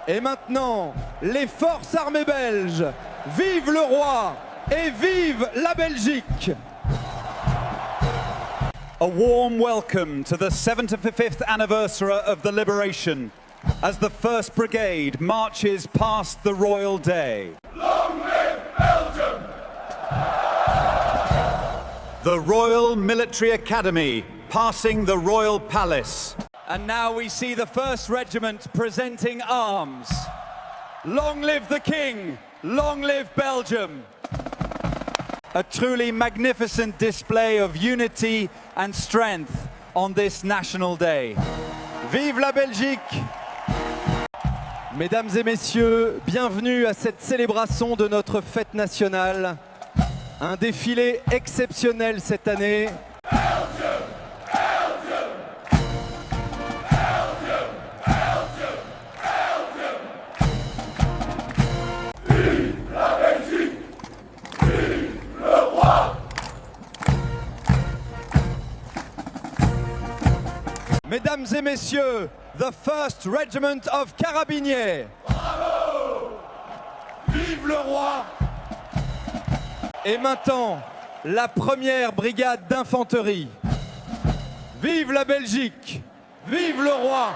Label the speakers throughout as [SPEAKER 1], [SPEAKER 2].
[SPEAKER 1] Et maintenant, les forces armées belges, vive le roi et vive la Belgique!
[SPEAKER 2] A warm welcome to the 75th anniversary of the liberation as the 1st Brigade marches past the Royal Day.
[SPEAKER 3] Long live Belgium!
[SPEAKER 2] The Royal Military Academy passing the Royal Palace.
[SPEAKER 1] And now we see the 1st Regiment presenting arms. Long live the King! Long live Belgium!
[SPEAKER 2] A truly magnificent display of unity and strength on this National Day.
[SPEAKER 1] Vive la Belgique! Mesdames et messieurs, bienvenue à cette célébration de notre fête nationale. Un défilé exceptionnel cette année.
[SPEAKER 3] Belgium! Belgium! Belgium! Belgium! Belgium! Vive la Belgique! Vive le roi!
[SPEAKER 1] Mesdames et messieurs, the 1st Regiment of Carabiniers.
[SPEAKER 3] Bravo! Vive le roi!
[SPEAKER 1] Et maintenant, la 1ère Brigade d'infanterie. Vive la Belgique! Vive le roi!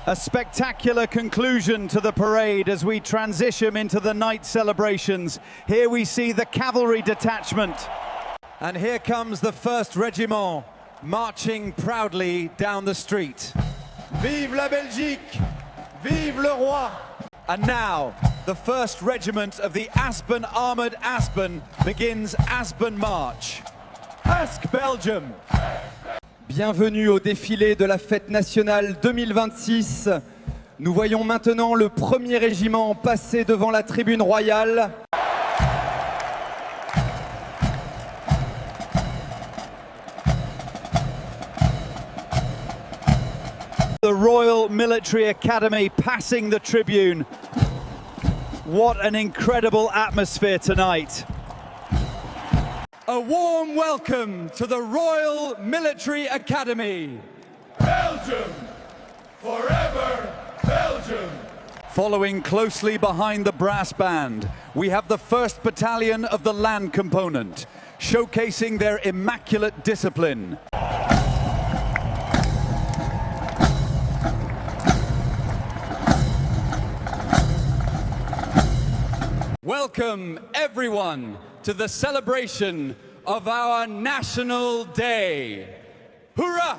[SPEAKER 2] A spectacular conclusion to the parade as we transition into the night celebrations. Here we see the cavalry detachment.
[SPEAKER 1] And here comes the 1st Regiment, marching proudly down the street. Vive la Belgique! Vive le roi! And now, the 1st Regiment of the Aspen Armoured Aspen begins Aspen March. Ask Belgium! Bienvenue au défilé de la fête nationale 2026. Nous voyons maintenant le 1er régiment passer devant la tribune royale.
[SPEAKER 2] The Royal Military Academy passing the tribune. What an incredible atmosphere tonight.
[SPEAKER 1] A warm welcome to the Royal Military Academy.
[SPEAKER 3] Belgium! Forever Belgium!
[SPEAKER 2] Following closely behind the brass band, we have the 1st Battalion of the Land Component, showcasing their immaculate discipline.
[SPEAKER 1] Welcome everyone to the celebration of our National Day. Hurrah!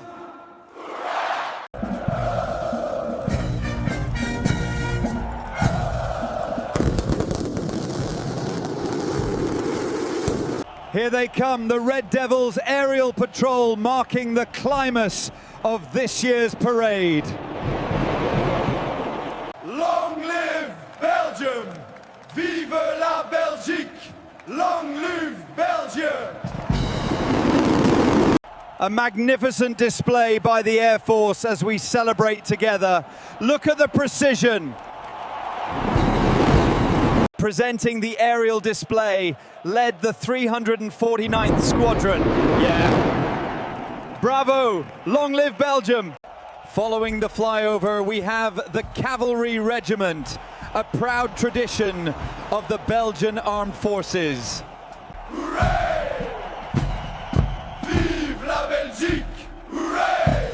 [SPEAKER 2] Here they come, the Red Devils aerial patrol marking the climax of this year's parade.
[SPEAKER 3] Long live Belgium! Vive la Belgique! Long live Belgium!
[SPEAKER 2] A magnificent display by the Air Force as we celebrate together. Look at the precision. Presenting the aerial display, led the 349th Squadron. Yeah. Bravo! Long live Belgium! Following the flyover, we have the Cavalry Regiment, a proud tradition of the Belgian Armed Forces.
[SPEAKER 3] Hooray! Vive la Belgique! Hooray!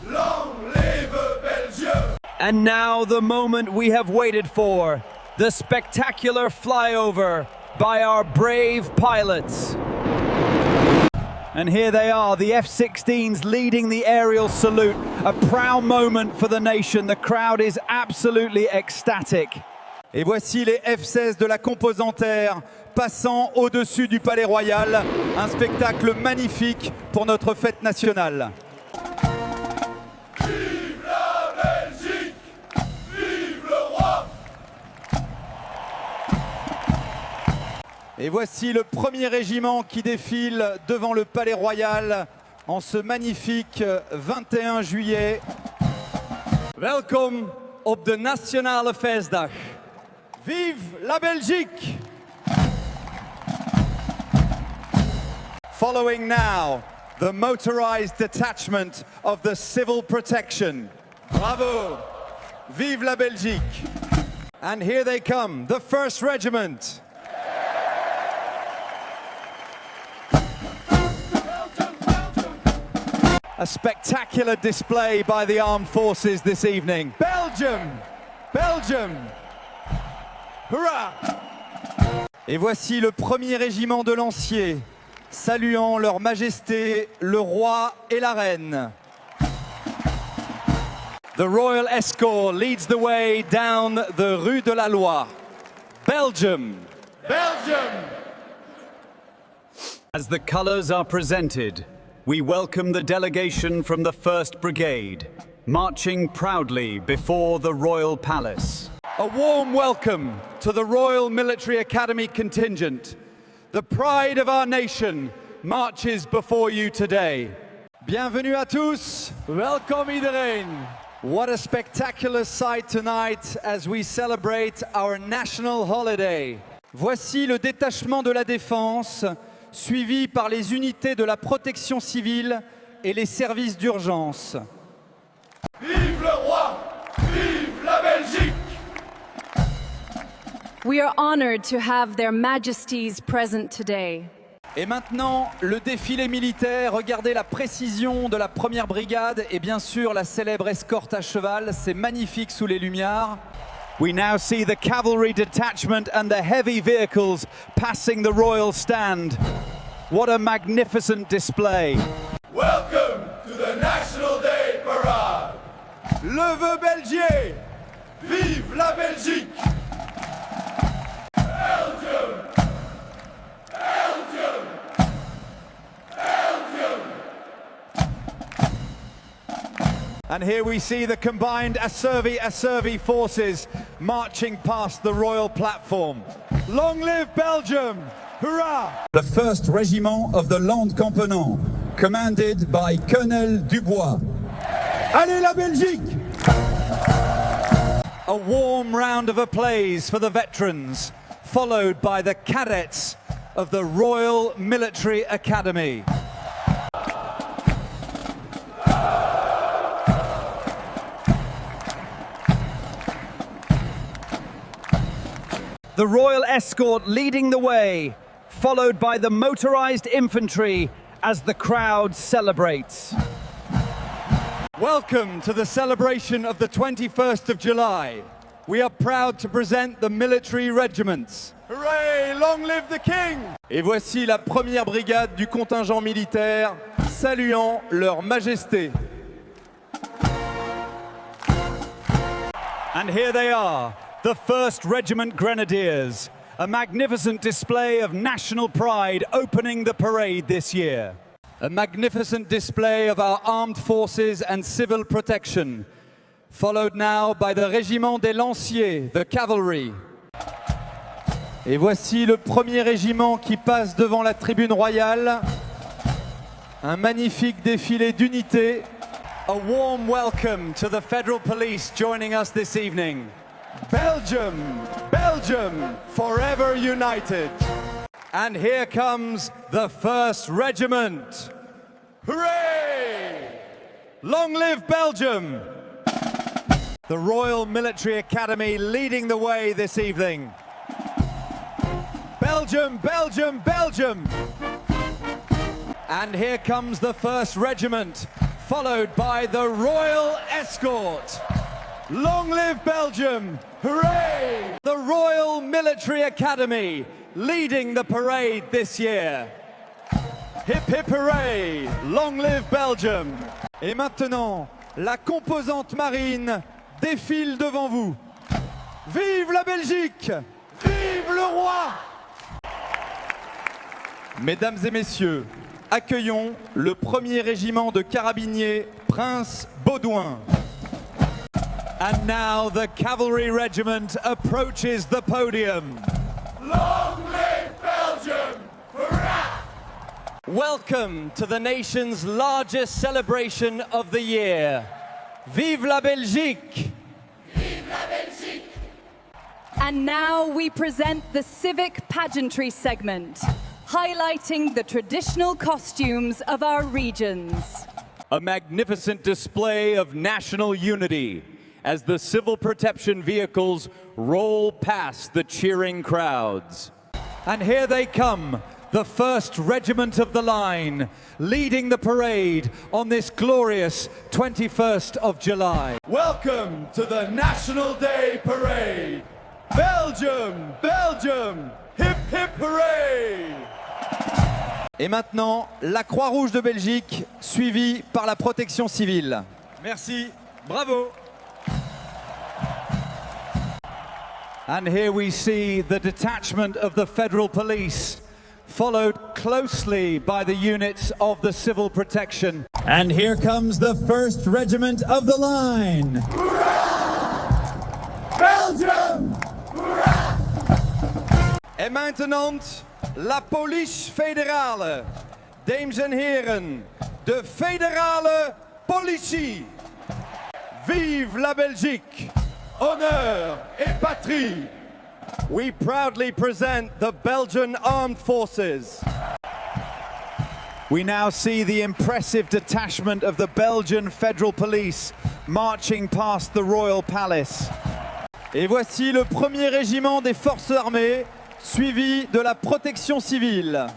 [SPEAKER 3] Long live Belgium!
[SPEAKER 1] And now the moment we have waited for, the spectacular flyover by our brave pilots.
[SPEAKER 2] And here they are, the F-16s leading the aerial salute. A proud moment for the nation. The crowd is absolutely ecstatic.
[SPEAKER 1] Et voici les F-16 de la composante air passant au-dessus du Palais Royal. Un spectacle magnifique pour notre fête nationale.
[SPEAKER 3] Vive la Belgique! Vive le roi!
[SPEAKER 1] Et voici le 1er régiment qui défile devant le Palais Royal en ce magnifique 21 juillet. Welkom op de Nationale Feestdag. Vive la Belgique! Following now, the motorized detachment of the Civil Protection. Bravo! Vive la Belgique! And here they come, the 1st Regiment. A spectacular display by the armed forces this evening. Belgium! Belgium! Hurrah! Et voici le 1er régiment de lanciers, saluant leur majesté, le roi et la reine. The Royal Escort leads the way down the Rue de la Loi. Belgium! Belgium!
[SPEAKER 2] As the colours are presented, we welcome the delegation from the 1st Brigade, marching proudly before the Royal Palace.
[SPEAKER 1] A warm welcome to the Royal Military Academy contingent. The pride of our nation marches before you today. Bienvenue à tous. Welcome iedereen. What a spectacular sight tonight as we celebrate our national holiday. Voici le détachement de la défense, suivi par les unités de la protection civile et les services d'urgence.
[SPEAKER 3] Vive le roi! Vive la Belgique!
[SPEAKER 4] We are honored to have their majesties present today.
[SPEAKER 1] Et maintenant, le défilé militaire. Regardez la précision de la 1re brigade et bien sûr la célèbre escorte à cheval. C'est magnifique sous les lumières.
[SPEAKER 2] We now see the cavalry detachment and the heavy vehicles passing the royal stand. What a magnificent display.
[SPEAKER 3] Welcome to the National Day Parade!
[SPEAKER 1] Le vœu belgier!
[SPEAKER 3] Vive la Belgique! Belgium! Belgium! Belgium!
[SPEAKER 1] And here we see the combined Asservi forces marching past the royal platform. Long live Belgium! Hurrah!
[SPEAKER 5] The 1st Regiment of the Land Campenant, commanded by Colonel Dubois. Allez la Belgique!
[SPEAKER 1] A warm round of applause for the veterans, followed by the cadets of the Royal Military Academy.
[SPEAKER 2] The Royal Escort leading the way, followed by the motorized infantry as the crowd celebrates.
[SPEAKER 1] Welcome to the celebration of the 21st of July. We are proud to present the military regiments. Hooray! Long live the King! Et voici la 1re brigade du contingent militaire, saluant leur majesté.
[SPEAKER 2] And here they are, the 1st Regiment Grenadiers, a magnificent display of national pride opening the parade this year.
[SPEAKER 1] A magnificent display of our armed forces and civil protection, followed now by the Régiment des Lanciers, the cavalry. Et voici le 1er régiment qui passe devant la tribune royale. Un magnifique défilé d'unités. A warm welcome to the Federal Police joining us this evening. Belgium, Belgium, forever united. And here comes the 1st Regiment. Hooray! Long live Belgium! The Royal Military Academy leading the way this evening. Belgium, Belgium, Belgium! And here comes the 1st Regiment, followed by the Royal Escort. Long live Belgium! Hooray! The Royal Military Academy leading the parade this year. Hip hip hooray! Long live Belgium! Et maintenant, la composante marine défile devant vous. Vive la Belgique! Vive le roi! Mesdames et messieurs, accueillons le 1er régiment de carabiniers Prince Baudouin. And now the cavalry regiment approaches the podium.
[SPEAKER 3] Long live Belgium! Hurrah!
[SPEAKER 1] Welcome to the nation's largest celebration of the year. Vive la Belgique!
[SPEAKER 3] Vive la Belgique!
[SPEAKER 4] And now we present the Civic pageantry segment, highlighting the traditional costumes of our regions.
[SPEAKER 2] A magnificent display of national unity as the civil protection vehicles roll past the cheering crowds.
[SPEAKER 1] And here they come, the 1st Regiment of the Line, leading the parade on this glorious 21st of July.
[SPEAKER 3] Welcome to the National Day Parade. Belgium, Belgium, hip hip hooray!
[SPEAKER 1] Et maintenant, la Croix-Rouge de Belgique, suivie par la protection civile.
[SPEAKER 2] Merci, bravo!
[SPEAKER 1] And here we see the detachment of the Federal Police, followed closely by the units of the Civil Protection.
[SPEAKER 5] And here comes the 1st Regiment of the Line.
[SPEAKER 3] Belgium!
[SPEAKER 1] Et maintenant, la police fédérale. Dames en heren, de fédérale politie. Vive la Belgique!
[SPEAKER 3] Honneur et patrie!
[SPEAKER 1] We proudly present the Belgian Armed Forces. We now see the impressive detachment of the Belgian Federal Police marching past the Royal Palace. Et voici le 1er régiment des forces armées, suivi de la protection civile.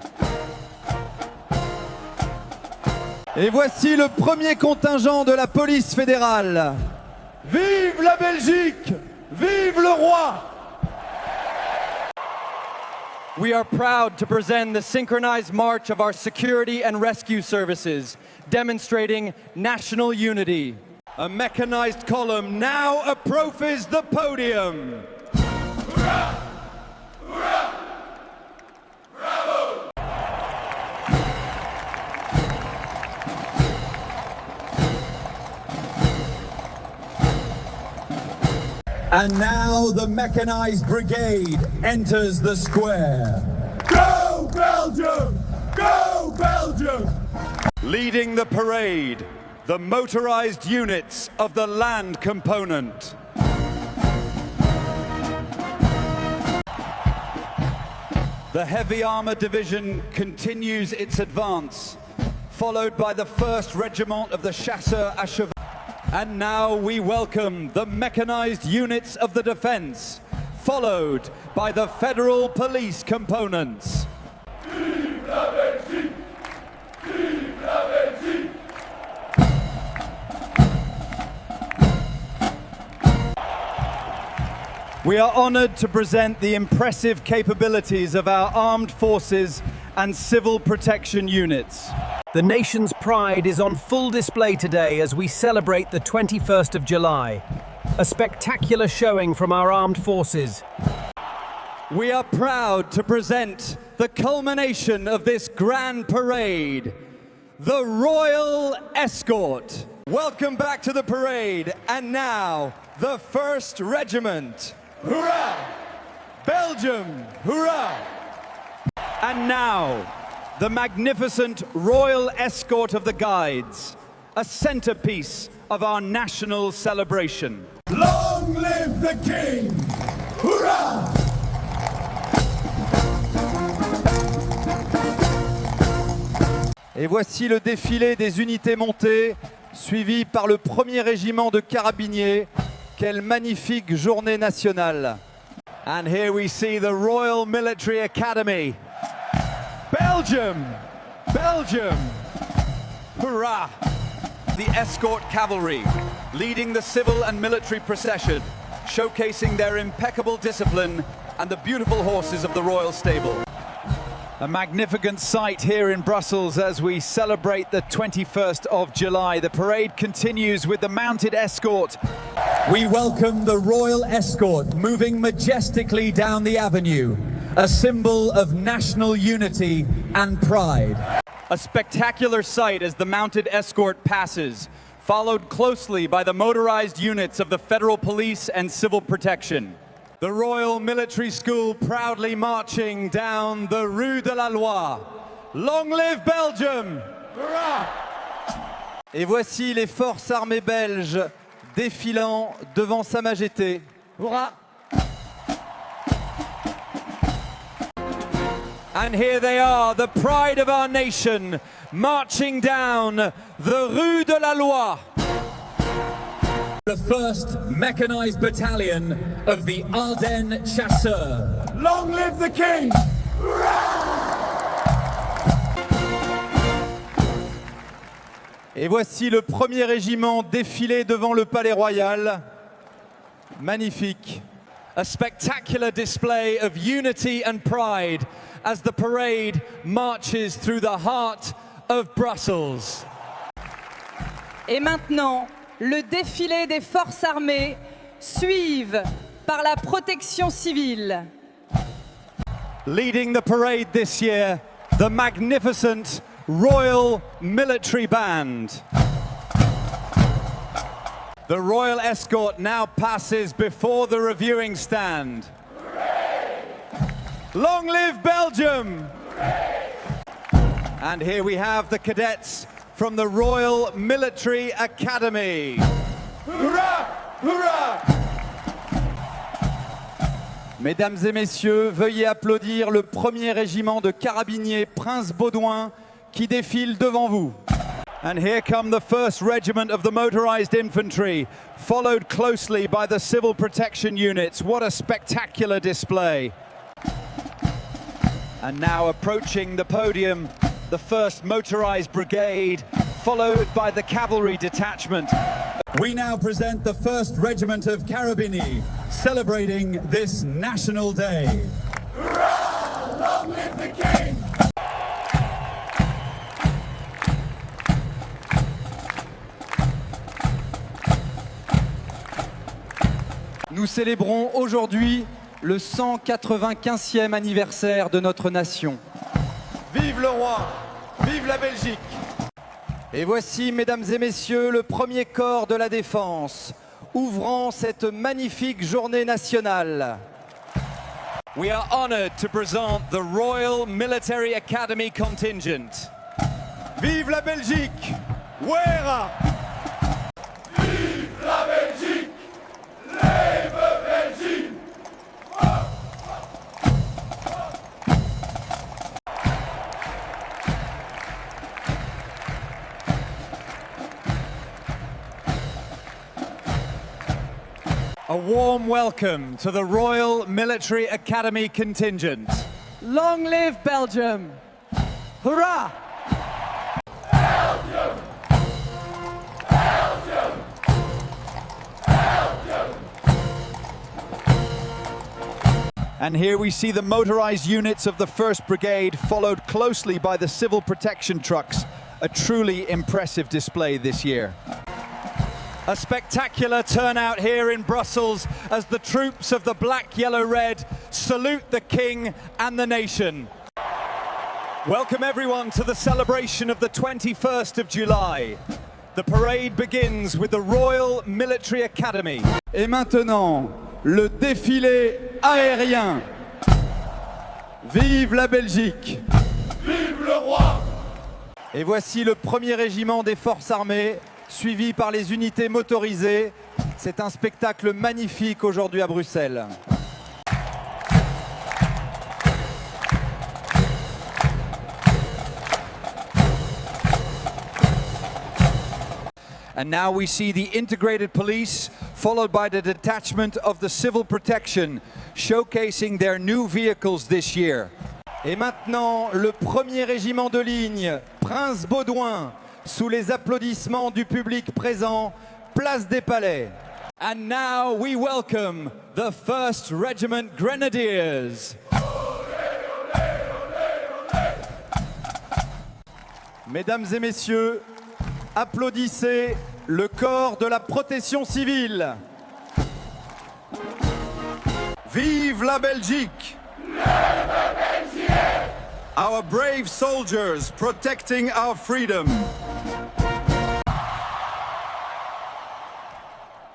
[SPEAKER 1] Et voici le 1er contingent de la police fédérale.
[SPEAKER 3] Vive la Belgique! Vive le roi!
[SPEAKER 1] We are proud to present the synchronized march of our security and rescue services, demonstrating national unity. A mechanized column now approaches the podium.
[SPEAKER 3] Hurrah! Hurrah! Bravo!
[SPEAKER 5] And now the Mechanized Brigade enters the square.
[SPEAKER 3] Go Belgium! Go Belgium!
[SPEAKER 1] Leading the parade, the motorized units of the land component. The Heavy Armor Division continues its advance, followed by the 1st Regiment of the Chasseurs à Cheval. And now we welcome the mechanized units of the defense, followed by the Federal Police components.
[SPEAKER 3] Vive la Belgique! Vive la Belgique!
[SPEAKER 1] We are honored to present the impressive capabilities of our armed forces and civil protection units.
[SPEAKER 6] The nation's pride is on full display today as we celebrate the 21st of July. A spectacular showing from our armed forces.
[SPEAKER 1] We are proud to present the culmination of this grand parade, the Royal Escort. Welcome back to the parade, and now the 1st Regiment.
[SPEAKER 3] Hurrah! Belgium! Hurrah!
[SPEAKER 1] And now, the magnificent Royal Escort of the Guides, a centerpiece of our national celebration.
[SPEAKER 3] Long live the King! Hurrah!
[SPEAKER 1] Et voici le défilé des unités montées, suivi par le 1er régiment de carabiniers. Quelle magnifique journée nationale! And here we see the Royal Military Academy. Belgium! Belgium! Hurrah! The escort cavalry, leading the civil and military procession, showcasing their impeccable discipline and the beautiful horses of the Royal Stable. A magnificent sight here in Brussels as we celebrate the 21st of July. The parade continues with the mounted escort.
[SPEAKER 5] We welcome the Royal Escort moving majestically down the avenue, a symbol of national unity and pride.
[SPEAKER 1] A spectacular sight as the mounted escort passes, followed closely by the motorized units of the Federal Police and Civil Protection. The Royal Military School proudly marching down the Rue de la Loi. Long live Belgium!
[SPEAKER 3] Hurrah!
[SPEAKER 1] Et voici les forces armées belges défilant devant Sa Majesté.
[SPEAKER 3] Hurrah!
[SPEAKER 1] And here they are, the pride of our nation, marching down the Rue de la Loi.
[SPEAKER 5] The 1st Mechanized Battalion of the Ardennes Chasseurs.
[SPEAKER 3] Long live the King!
[SPEAKER 1] Et voici le 1er régiment défilé devant le Palais Royal. Magnifique. A spectacular display of unity and pride as the parade marches through the heart of Brussels.
[SPEAKER 4] Et maintenant, le défilé des forces armées suivent par la protection civile.
[SPEAKER 1] Leading the parade this year, the magnificent Royal Military Band. The Royal Escort now passes before the reviewing stand. Hooray! Long live Belgium! Hooray! And here we have the cadets from the Royal Military Academy.
[SPEAKER 3] Hurrah! Hurrah!
[SPEAKER 1] Mesdames et messieurs, veuillez applaudir le 1er régiment de carabiniers Prince Baudouin qui défile devant vous. And here come the 1st regiment of the motorized infantry, followed closely by the civil protection units. What a spectacular display. And now approaching the podium, the 1st motorized brigade, followed by the cavalry detachment.
[SPEAKER 5] We now present the 1st Regiment of Carabinieri, celebrating this National Day.
[SPEAKER 3] Hurrah! Long live the King!
[SPEAKER 1] Nous célébrons aujourd'hui le 195e anniversaire de notre nation. Vive le roi! Vive la Belgique! Et voici, mesdames et messieurs, le 1er corps de la défense, ouvrant cette magnifique journée nationale. We are honored to present the Royal Military Academy contingent. Vive la Belgique! Ouera!
[SPEAKER 3] Vive la Belgique! Lève Belgique!
[SPEAKER 1] A warm welcome to the Royal Military Academy contingent.
[SPEAKER 4] Long live Belgium!
[SPEAKER 1] Hurrah!
[SPEAKER 3] Belgium! Belgium! Belgium!
[SPEAKER 1] And here we see the motorized units of the 1st Brigade, followed closely by the civil protection trucks. A truly impressive display this year. A spectacular turnout here in Brussels as the troops of the black, yellow, red salute the King and the nation. Welcome everyone to the celebration of the 21st of July. The parade begins with the Royal Military Academy. Et maintenant, le défilé aérien. Vive la Belgique!
[SPEAKER 3] Vive le roi!
[SPEAKER 1] Et voici le 1er régiment des forces armées, suivi par les unités motorisées. C'est un spectacle magnifique aujourd'hui à Bruxelles. And now we see the integrated police, followed by the detachment of the civil protection, showcasing their new vehicles this year. Et maintenant, le 1er régiment de ligne, Prince Baudouin, sous les applaudissements du public présent, place des Palais. And now we welcome the 1st Regiment Grenadiers. Mesdames et messieurs, applaudissez le corps de la protection civile. Vive la Belgique! Our brave soldiers protecting our freedom.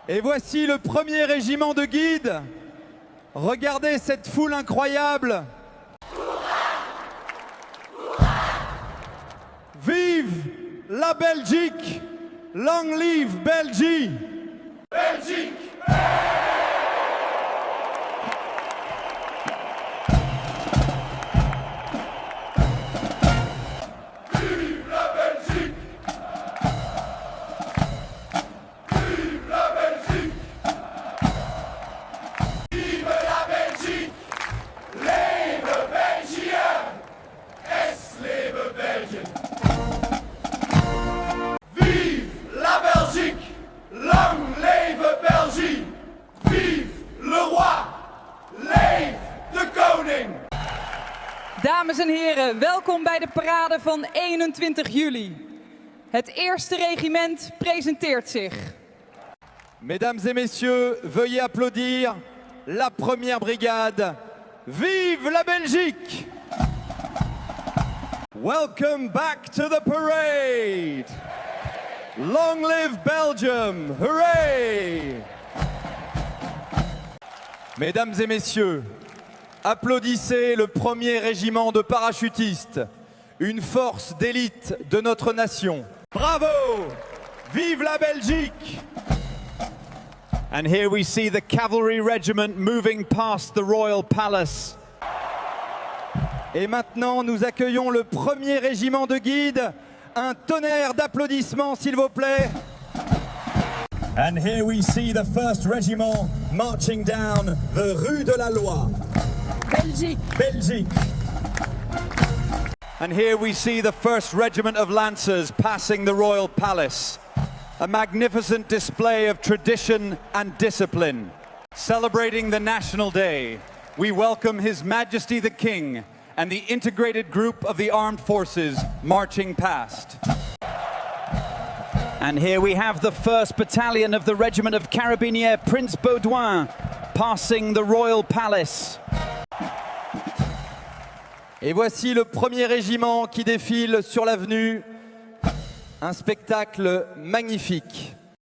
[SPEAKER 1] Et voici le 1er régiment de guides. Regardez cette foule incroyable. Vive la Belgique! Long live Belgique!
[SPEAKER 3] Belgique!
[SPEAKER 7] Dames en heren, welkom bij de parade van 21 juli. Het eerste regiment presenteert zich.
[SPEAKER 1] Mesdames et messieurs, veuillez applaudir la première brigade. Vive la Belgique! Welcome back to the parade! Long live Belgium! Hooray! Mesdames et messieurs, applaudissez le premier régiment de parachutistes, une force d'élite de notre nation. Bravo! Vive la Belgique!
[SPEAKER 2] And here we see the cavalry regiment moving past the royal palace.
[SPEAKER 1] Et maintenant, nous accueillons le premier régiment de guides. Un tonnerre d'applaudissements, s'il vous plaît.
[SPEAKER 5] And here we see the first regiment marching down the Rue de la Loi.
[SPEAKER 7] Belgique.
[SPEAKER 5] Belgique.
[SPEAKER 2] And here we see the first regiment of lancers passing the royal palace. A magnificent display of tradition and discipline. Celebrating the National Day, we welcome His Majesty the King and the integrated group of the armed forces marching past. And here we have the 1st Battalion of the Regiment of Carabiniers Prince Baudouin passing the royal palace.
[SPEAKER 1] Et voici le premier régiment qui défile sur l'avenue. Un spectacle magnifique.